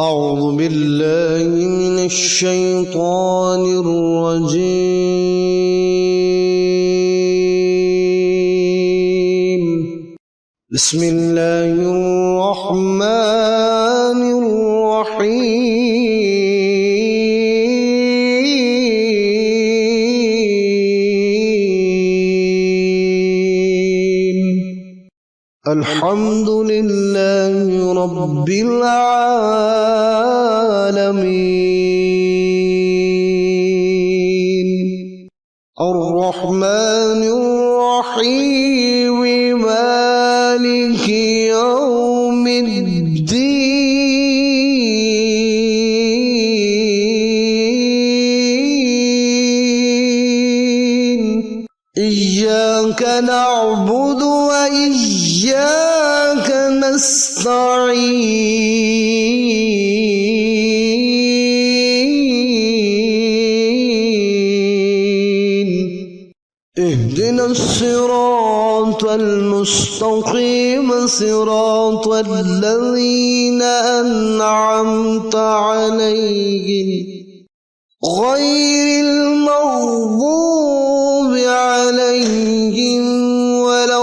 أعوذ بالله من الشيطان الرجيم بسم الله الرحمن الرحيم الحمد لله رب العالمين الرحمن الرحيم مالك يوم الدين إياك نعبد وإياك نستعين اهدنا الصراط المستقيم صراط الذين أنعمت عليهم غير المغضوب عليهم ولا